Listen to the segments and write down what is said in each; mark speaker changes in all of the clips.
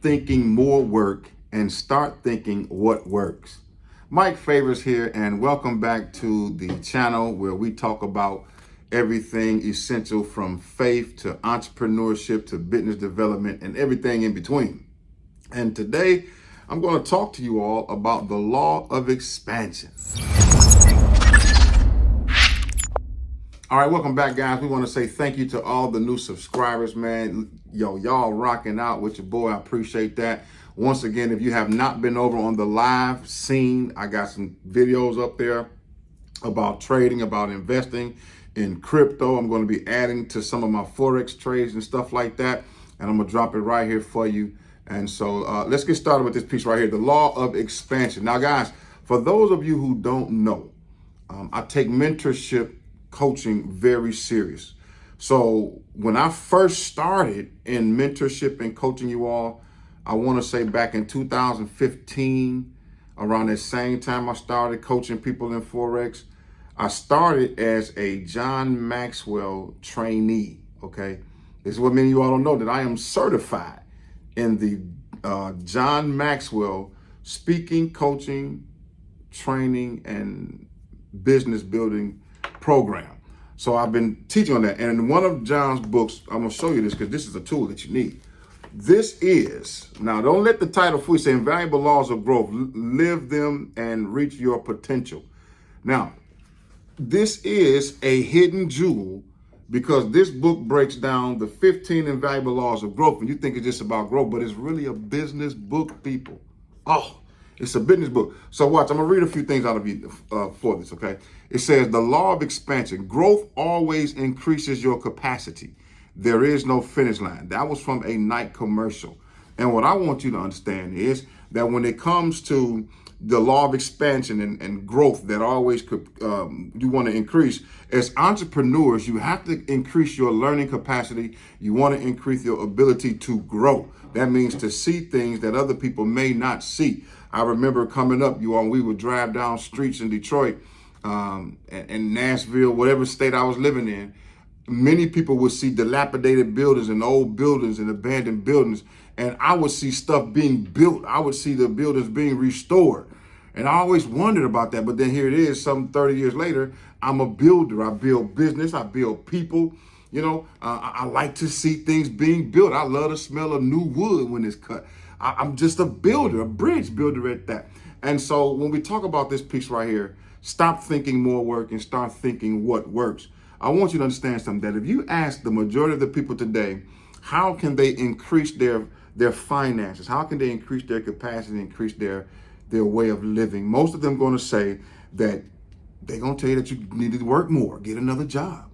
Speaker 1: thinking more work and start thinking what works. Mike Favors here, and welcome back to the channel where we talk about everything essential from faith to entrepreneurship to business development and everything in between. And today I'm going to talk to you all about the law of expansion. All right, welcome back, guys. We want to say thank you to all the new subscribers, man. Y'all rocking out with your boy. I appreciate that. Once again, if you have not been over on the live scene, I got some videos up there about trading, about investing in crypto. I'm going to be adding to some of my Forex trades and stuff like that. And I'm going to drop it right here for you. And so let's get started with this piece right here, the law of expansion. Now, guys, for those of you who don't know, I take mentorship coaching very serious. So when I first started in mentorship and coaching you all, I want to say back in 2015, around that same time I started coaching people in Forex, I started as a John Maxwell trainee, okay? This is what many of you all don't know, that I am certified in the John Maxwell speaking, coaching, training, and business building program. So I've been teaching on that. And in one of John's books, I'm going to show you this because this is a tool that you need. This is, now don't let the title fool you, say Invaluable Laws of Growth, live them and reach your potential. Now, this is a hidden jewel because this book breaks down the 15 invaluable laws of growth. And you think it's just about growth, but it's really a business book, people. Oh, it's a business book. So watch, I'm going to read a few things out of you for this, okay? It says, the law of expansion. Growth always increases your capacity. There is no finish line. That was from a Nike commercial. And what I want you to understand is that when it comes to the law of expansion and growth that always you want to increase, as entrepreneurs, you have to increase your learning capacity. You want to increase your ability to grow. That means to see things that other people may not see. I remember coming up, we would drive down streets in Detroit, and Nashville, whatever state I was living in. Many people would see dilapidated buildings and old buildings and abandoned buildings, and I would see stuff being built. I would see the buildings being restored. And I always wondered about that. But then here it is, some 30 years later, I'm a builder. I build business. I build people. You know, I like to see things being built. I love the smell of new wood when it's cut. I'm just a builder, a bridge builder at that. And so when we talk about this piece right here, stop thinking more work and start thinking what works. I want you to understand something, that if you ask the majority of the people today, how can they increase their finances? How can they increase their capacity, increase their way of living? Most of them going to say that they're going to tell you that you need to work more, get another job.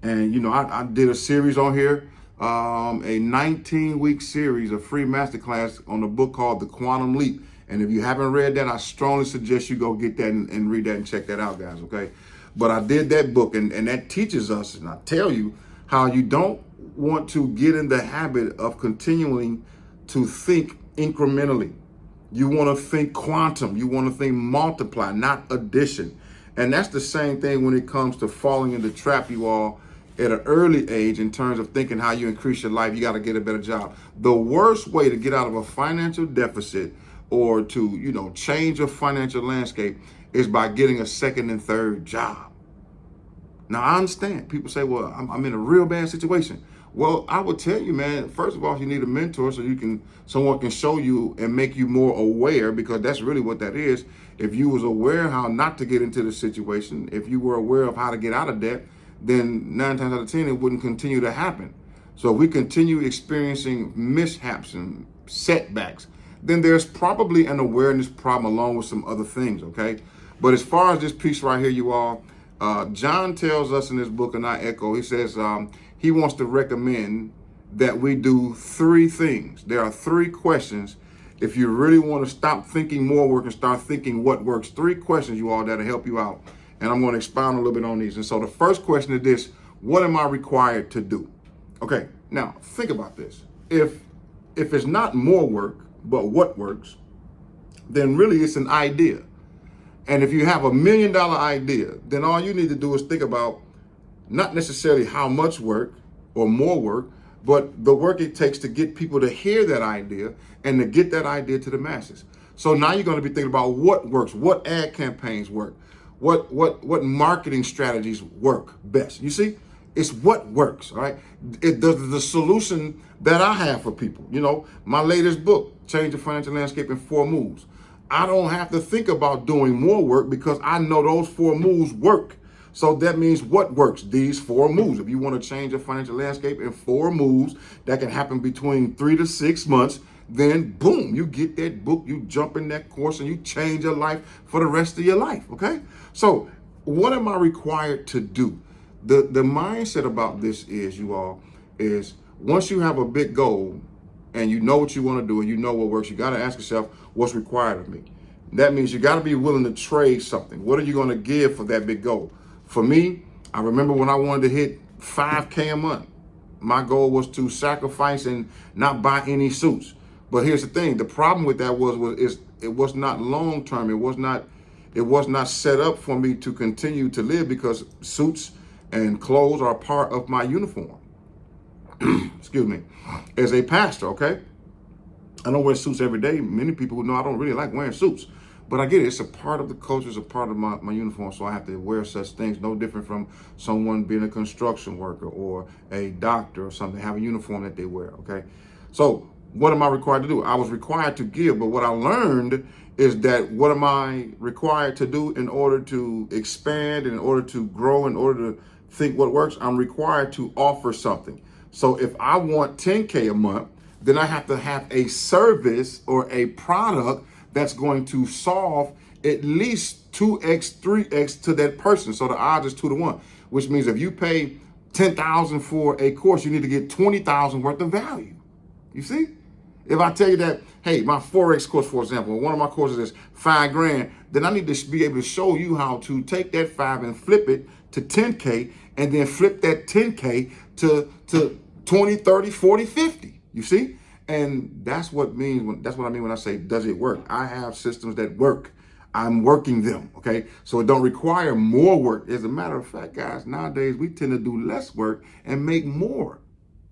Speaker 1: And, you know, I did a series on here, a 19-week series, a free masterclass on a book called The Quantum Leap. And if you haven't read that, I strongly suggest you go get that and read that and check that out, guys, okay? But I did that book, and that teaches us, and I tell you, how you don't want to get in the habit of continuing to think incrementally. You want to think quantum. You want to think multiply, not addition. And that's the same thing when it comes to falling in the trap, you all, at an early age, in terms of thinking how you increase your life. You got to get a better job. The worst way to get out of a financial deficit or to, you know, change your financial landscape is by getting a second and third job. Now, I understand. People say, well, I'm in a real bad situation. Well, I would tell you, man, first of all, you need a mentor so someone can show you and make you more aware, because that's really what that is. If you was aware how not to get into the situation, if you were aware of how to get out of debt, then 9 times out of 10, it wouldn't continue to happen. So if we continue experiencing mishaps and setbacks, then there's probably an awareness problem along with some other things, okay? But as far as this piece right here, you all, John tells us in this book, and I echo, he says he wants to recommend that we do 3 things. There are 3 questions. If you really want to stop thinking more work and start thinking what works, 3 questions, you all, that'll help you out. And I'm going to expound a little bit on these. And so the first question is this: what am I required to do? Okay, now think about this. If it's not more work, but what works, then really it's an idea. And if you have $1 million idea, then all you need to do is think about not necessarily how much work or more work, but the work it takes to get people to hear that idea and to get that idea to the masses. So now you're going to be thinking about what works, what ad campaigns work, what marketing strategies work best. You see, it's what works, all right? The solution that I have for people, my latest book, Change the Financial Landscape in 4 Moves. I don't have to think about doing more work because I know those 4 moves work. So that means what works? These 4 moves. If you want to change your financial landscape in 4 moves, that can happen between 3 to 6 months, then boom, you get that book, you jump in that course, and you change your life for the rest of your life, okay? So what am I required to do? The mindset about this is, you all, is once you have a big goal and you know what you want to do and you know what works, you got to ask yourself, what's required of me? That means you got to be willing to trade something. What are you going to give for that big goal? For me, I remember when I wanted to hit 5K a month, my goal was to sacrifice and not buy any suits. But here's the thing: the problem with that was it was not long term. It was not set up for me to continue to live because suits and clothes are part of my uniform. Excuse me, as a pastor. Okay, I don't wear suits every day. Many people know I don't really like wearing suits. But I get it. It's a part of the culture. It's a part of my uniform. So I have to wear such things. No different from someone being a construction worker or a doctor or something. Have a uniform that they wear. Okay. So what am I required to do? I was required to give. But what I learned is that what am I required to do in order to expand, in order to grow, in order to think what works? I'm required to offer something. So if I want 10K a month, then I have to have a service or a product that's going to solve at least 2x, 3x to that person. So the odds is 2 to 1, which means if you pay $10,000 for a course, you need to get $20,000 worth of value. You see? If I tell you that, hey, my Forex course, for example, one of my courses is $5,000, then I need to be able to show you how to take that 5 and flip it to 10K and then flip that 10K to 20, 30, 40, 50. You see? And that's what I mean when I say, does it work? I have systems that work. I'm working them, okay? So it don't require more work. As a matter of fact, guys, nowadays we tend to do less work and make more,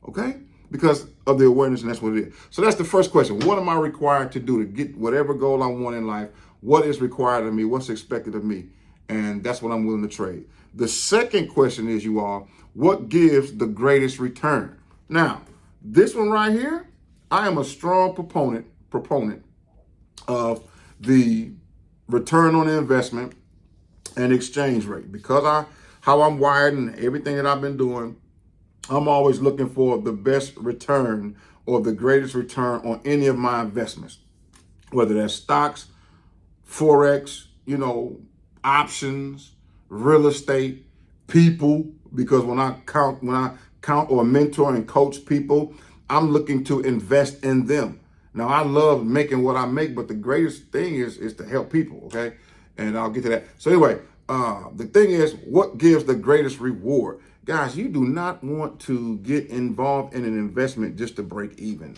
Speaker 1: okay? Because of the awareness, and that's what it is. So that's the first question. What am I required to do to get whatever goal I want in life? What is required of me? What's expected of me? And that's what I'm willing to trade. The second question is, you all, what gives the greatest return? Now, this one right here, I am a strong proponent of the return on investment and exchange rate because how I'm wired and everything that I've been doing, I'm always looking for the best return or the greatest return on any of my investments, whether that's stocks, Forex, options, real estate, people, because when I count or mentor and coach people, I'm looking to invest in them. Now, I love making what I make, but the greatest thing is to help people, okay? And I'll get to that. So anyway, the thing is, what gives the greatest reward? Guys, you do not want to get involved in an investment just to break even.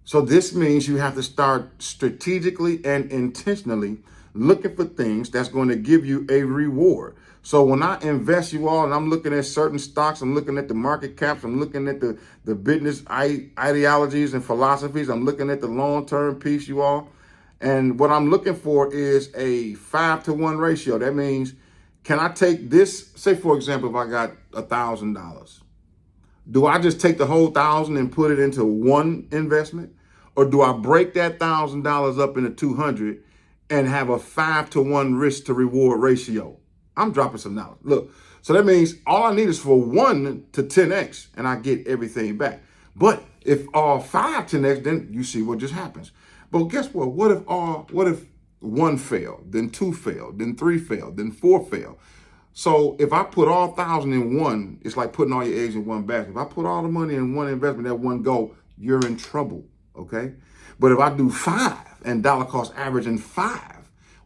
Speaker 1: So this means you have to start strategically and intentionally looking for things that's going to give you a reward. So when I invest, you all, and I'm looking at certain stocks, I'm looking at the market caps, I'm looking at the business ideologies and philosophies, I'm looking at the long-term piece, you all. And what I'm looking for is a 5-to-1 ratio. That means, can I take this, say for example, if I got $1,000, do I just take the whole 1,000 and put it into one investment? Or do I break that $1,000 up into 200 and have a 5-to-1 risk to reward ratio? I'm dropping some knowledge. Look, so that means all I need is for 1 to 10x and I get everything back. But if all 5 10x, then you see what just happens. But guess what? What if 1 failed, then 2 failed, then 3 failed, then 4 failed? So if I put all 1,000 in one, it's like putting all your eggs in one basket. If I put all the money in one investment, that one go, you're in trouble, okay? But if I do 5 and dollar cost averaging 5,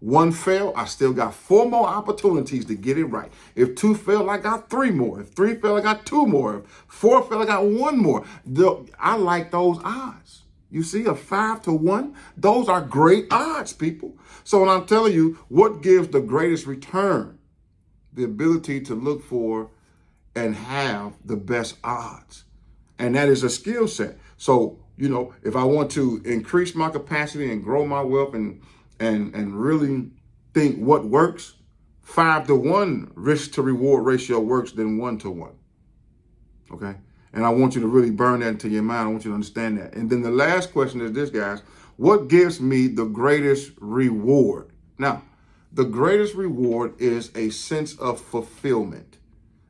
Speaker 1: 1 fail, I still got 4 more opportunities to get it right. If 2 fail, I got 3 more. If 3 fail, I got 2 more. If 4 fail, I got 1 more. I like those odds. You see, a 5-to-1, those are great odds, people. So when I'm telling you what gives the greatest return, the ability to look for and have the best odds. And that is a skill set. So, if I want to increase my capacity and grow my wealth and really think what works, 5-to-1 risk to reward ratio works than 1-to-1. Okay. And I want you to really burn that into your mind. I want you to understand that. And then the last question is this, guys: what gives me the greatest reward? Now, the greatest reward is a sense of fulfillment,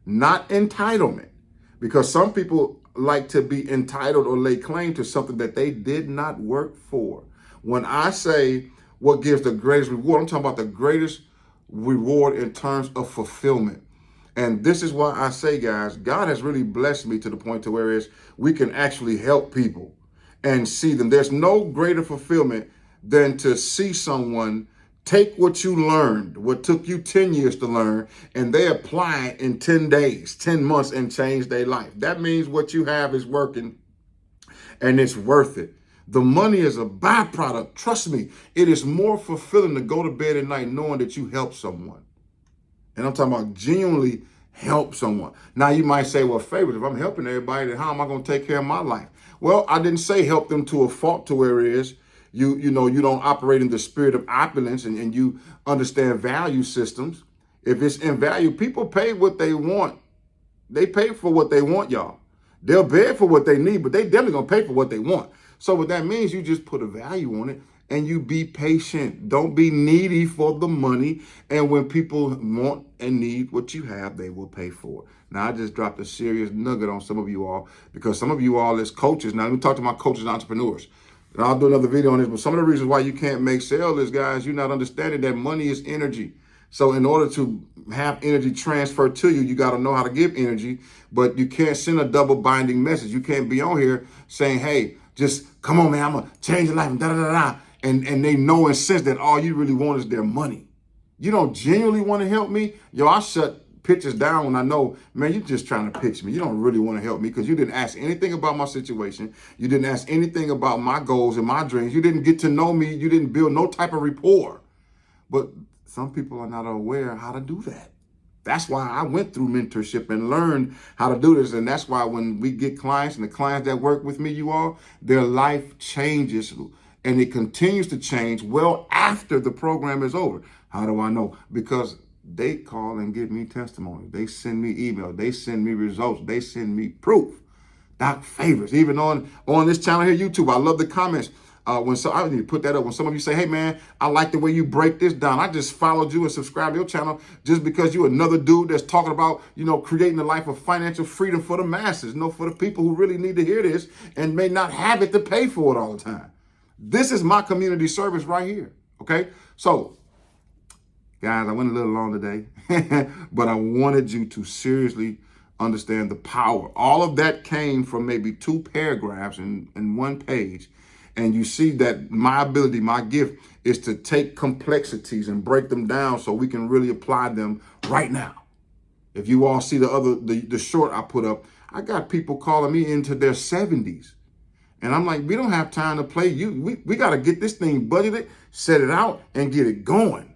Speaker 1: not entitlement, because some people like to be entitled or lay claim to something that they did not work for. When I say what gives the greatest reward, I'm talking about the greatest reward in terms of fulfillment. And this is why I say, guys, God has really blessed me to the point to where we can actually help people and see them. There's no greater fulfillment than to see someone take what you learned, what took you 10 years to learn, and they apply it in 10 days, 10 months, and change their life. That means what you have is working and it's worth it. The money is a byproduct. Trust me, it is more fulfilling to go to bed at night knowing that you helped someone. And I'm talking about genuinely help someone. Now you might say, well, Favors, if I'm helping everybody, then how am I going to take care of my life? Well, I didn't say help them to a fault to where it is. You don't operate in the spirit of opulence and you understand value systems. If it's in value, people pay what they want. They pay for what they want, y'all. They'll beg for what they need, but they definitely going to pay for what they want. So what that means, you just put a value on it and you be patient. Don't be needy for the money. And when people want and need what you have, they will pay for it. Now, I just dropped a serious nugget on some of you all because some of you all as coaches. Now, let me talk to my coaches and entrepreneurs. And I'll do another video on this, but some of the reasons why you can't make sales is, guys, you're not understanding that money is energy. So in order to have energy transferred to you, you got to know how to give energy, but you can't send a double binding message. You can't be on here saying, hey, just come on, man, I'm going to change your life and da-da-da-da. And they know and sense that all you really want is their money. You don't genuinely want to help me. Yo, I shut pitches down when I know, man, you're just trying to pitch me. You don't really want to help me because you didn't ask anything about my situation. You didn't ask anything about my goals and my dreams. You didn't get to know me. You didn't build no type of rapport. But some people are not aware how to do that. That's why I went through mentorship and learned how to do this. And that's why when we get clients and the clients that work with me, you all, their life changes and it continues to change well after the program is over. How do I know? Because they call and give me testimony. They send me emails. They send me results. They send me proof. Doc Favors. Even on this channel here, YouTube, I love the comments. I need to put that up. When some of you say, hey, man, I like the way you break this down. I just followed you and subscribed to your channel just because you're another dude that's talking about, creating a life of financial freedom for the masses, for the people who really need to hear this and may not have it to pay for it all the time. This is my community service right here. Okay. So, guys, I went a little long today, but I wanted you to seriously understand the power. All of that came from maybe 2 paragraphs in 1 page. And you see that my ability, my gift is to take complexities and break them down so we can really apply them right now. If you all see the short I put up, I got people calling me into their 70s. And I'm like, we don't have time to play you. We got to get this thing budgeted, set it out, and get it going.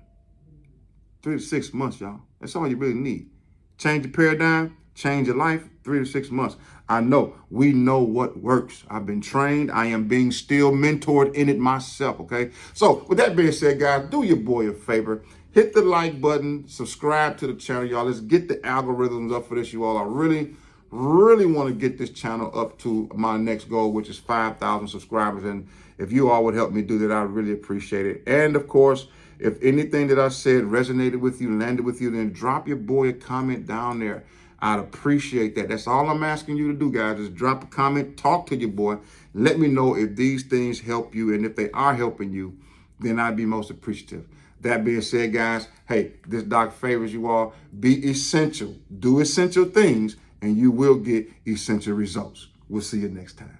Speaker 1: 3 to 6 months, y'all. That's all you really need. Change the paradigm, change your life, 3 to 6 months. I know, we know what works. I've been trained. I am being still mentored in it myself, okay? So with that being said, guys, do your boy a favor. Hit the like button, subscribe to the channel, y'all. Let's get the algorithms up for this, you all. I really want to get this channel up to my next goal, which is 5,000 subscribers. And if you all would help me do that, I really appreciate it. And of course, if anything that I said resonated with you, landed with you, then drop your boy a comment down there. I'd appreciate that. That's all I'm asking you to do, guys. Just drop a comment, talk to your boy. Let me know if these things help you. And if they are helping you, then I'd be most appreciative. That being said, guys, hey, this Doc Favors you all. Be essential. Do essential things, and you will get essential results. We'll see you next time.